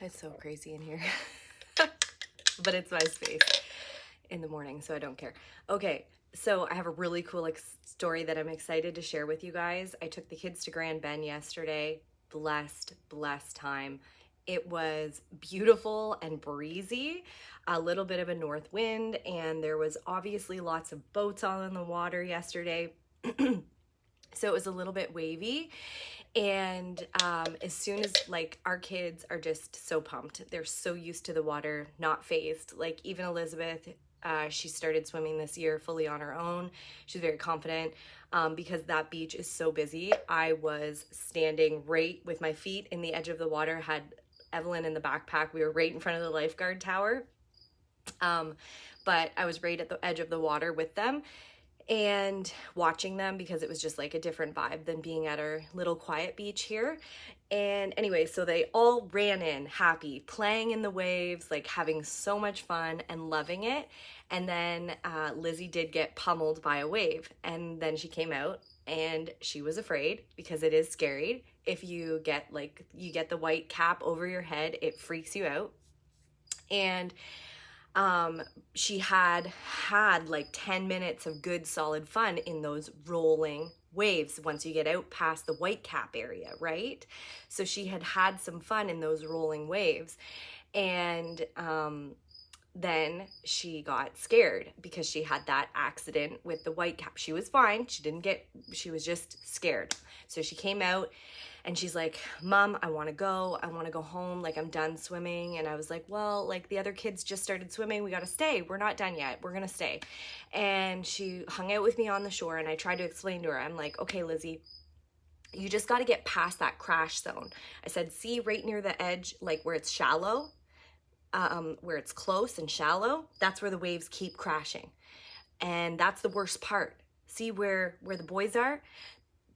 It's so crazy in here. But it's my space in the morning, so I don't care. Okay, so I have a really cool story that I'm excited to share with you guys. I took the kids to Grand Bend yesterday. Blessed time. It was beautiful and breezy, a little bit of a north wind, and there was obviously lots of boats all in the water yesterday. So it was a little bit wavy. And as soon as, like, our kids are just so pumped. They're so used to the water, not phased. Like, even Elizabeth, she started swimming this year fully on her own. She's very confident because that beach is so busy. I was standing right with my feet in the edge of the water, had Evelyn in the backpack. We were right in front of the lifeguard tower. But I was right at the edge of the water with them and watching them because it was just like a different vibe than being at our little quiet beach here. And anyway, so they all ran in happy, playing in the waves, like having so much fun and loving it. And then Lizzie did get pummeled by a wave, and then she came out and she was afraid because it is scary. If you get the white cap over your head, it freaks you out. And she had like 10 minutes of good solid fun in those rolling waves once you get out past the white cap area, right? So she had some fun in those rolling waves. And then she got scared because she had that accident with the white cap. She was fine. She was just scared. So she came out and she's like, Mom, I want to go home. Like, I'm done swimming. And I was like, well, like, the other kids just started swimming. We got to stay. We're not done yet. We're going to stay. And she hung out with me on the shore, and I tried to explain to her. I'm like, okay, Lizzie, you just got to get past that crash zone. I said, see right near the edge, like where it's shallow, where it's close and shallow, that's where the waves keep crashing. And that's the worst part. See where the boys are?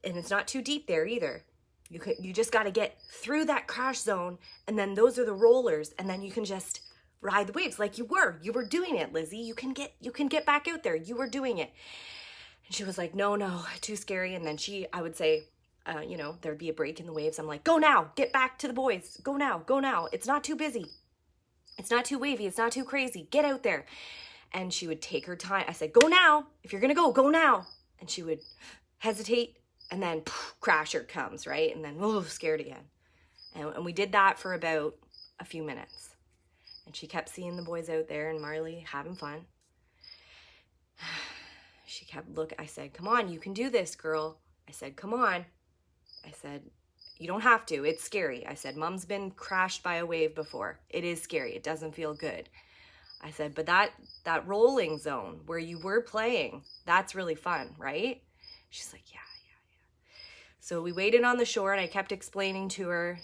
And it's not too deep there either. You just got to get through that crash zone, and then those are the rollers, and then you can just ride the waves like you were doing it, Lizzie. You can get back out there. You were doing it. And she was like, no, too scary. And then I would say, there'd be a break in the waves. I'm like, go now, get back to the boys. Go now. It's not too busy. It's not too wavy. It's not too crazy. Get out there. And she would take her time. I said, go now. If you're going to go now. And she would hesitate. And then crasher comes, right? And then, scared again. And we did that for about a few minutes. And she kept seeing the boys out there and Marley having fun. She kept looking. I said, come on, you can do this, girl. I said, come on. I said, you don't have to. It's scary. I said, Mom's been crashed by a wave before. It is scary. It doesn't feel good. I said, but that rolling zone where you were playing, that's really fun, right? She's like, yeah. So we waited on the shore, and I kept explaining to her,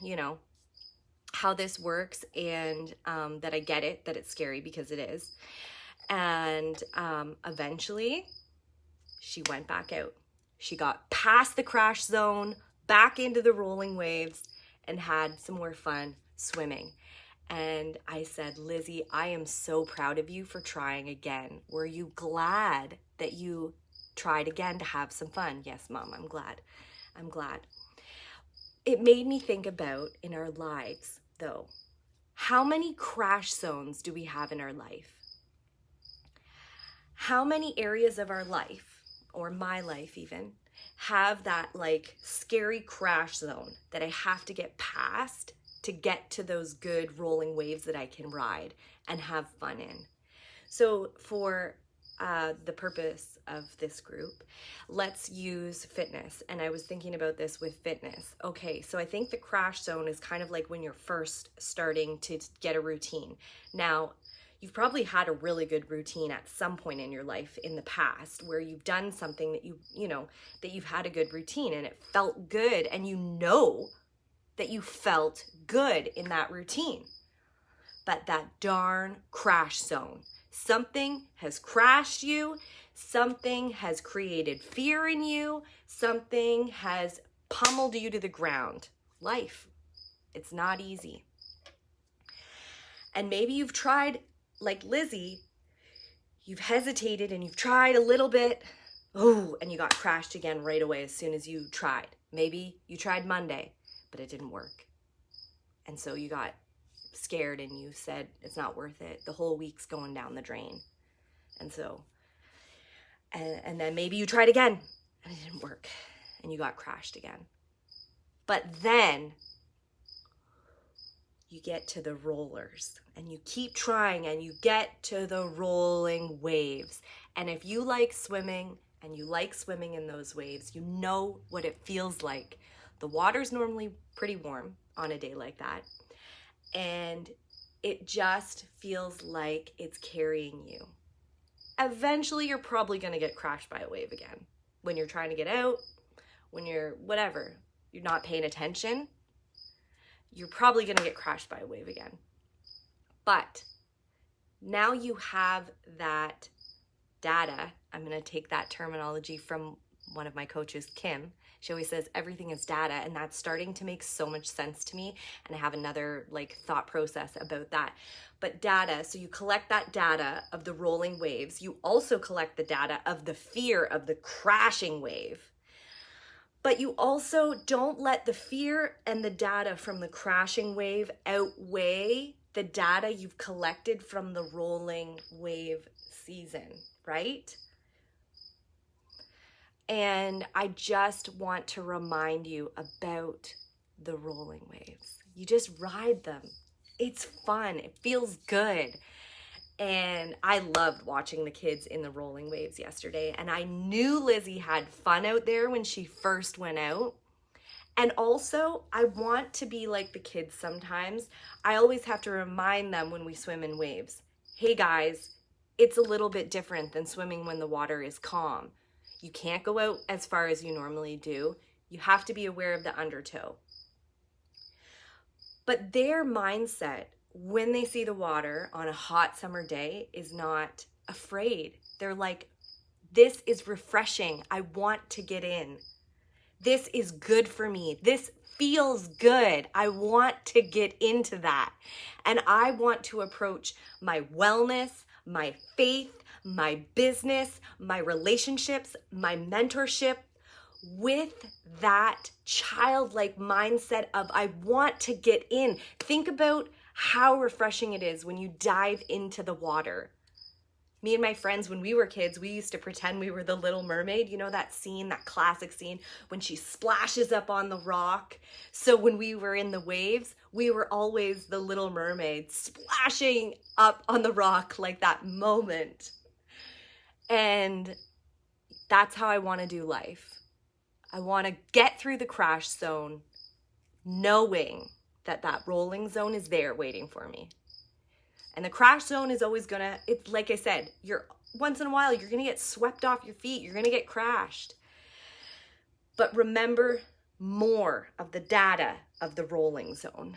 how this works, and that I get it, that it's scary, because it is. And eventually she went back out. She got past the crash zone, back into the rolling waves, and had some more fun swimming. And I said, Lizzie, I am so proud of you for trying again. Were you glad that you tried again to have some fun? Yes, Mom, I'm glad. It made me think about, in our lives, though, how many crash zones do we have in our life? How many areas of our life, or my life even, have that like scary crash zone that I have to get past to get to those good rolling waves that I can ride and have fun in? So for the purpose of this group, let's use fitness. And I was thinking about this with fitness. Okay, so I think the crash zone is kind of like when you're first starting to get a routine. Now, you've probably had a really good routine at some point in your life in the past where you've done something that that you've had a good routine and it felt good, and that you felt good in that routine. But that darn crash zone, something has crashed you, something has created fear in you, something has pummeled you to the ground. Life, it's not easy. And maybe you've tried, like Lizzie, you've hesitated and you've tried a little bit, and you got crashed again right away as soon as you tried. Maybe you tried Monday, but it didn't work. And so you got scared and you said it's not worth it. The whole week's going down the drain. And so, and then maybe you tried again and it didn't work and you got crashed again. But then you get to the rollers and you keep trying and you get to the rolling waves. And if you like swimming and you like swimming in those waves, you know what it feels like. The water's normally pretty warm on a day like that. And it just feels like it's carrying you. Eventually, you're probably going to get crashed by a wave again. When you're trying to get out, when you're whatever, you're not paying attention, you're probably going to get crashed by a wave again. But now you have that data. I'm going to take that terminology from one of my coaches, Kim. She always says everything is data, and that's starting to make so much sense to me. And I have another thought process about that. But data, so you collect that data of the rolling waves. You also collect the data of the fear of the crashing wave. But you also don't let the fear and the data from the crashing wave outweigh the data you've collected from the rolling wave season, right? And I just want to remind you about the rolling waves. You just ride them. It's fun. It feels good. And I loved watching the kids in the rolling waves yesterday. And I knew Lizzie had fun out there when she first went out. And also, I want to be like the kids sometimes. I always have to remind them when we swim in waves. Hey guys, it's a little bit different than swimming when the water is calm. You can't go out as far as you normally do. You have to be aware of the undertow. But their mindset when they see the water on a hot summer day is not afraid. They're like, this is refreshing. I want to get in. This is good for me. This feels good. I want to get into that. And I want to approach my wellness, my faith, my business, my relationships, my mentorship with that childlike mindset of I want to get in. Think about how refreshing it is when you dive into the water. Me and my friends, when we were kids, we used to pretend we were the Little Mermaid. You know that scene, that classic scene when she splashes up on the rock? So when we were in the waves, we were always the Little Mermaid splashing up on the rock like that moment. And that's how I want to do life. I want to get through the crash zone knowing that that rolling zone is there waiting for me. And the crash zone is always gonna, it's like I said, once in a while, you're gonna get swept off your feet. You're gonna get crashed. But remember more of the data of the rolling zone.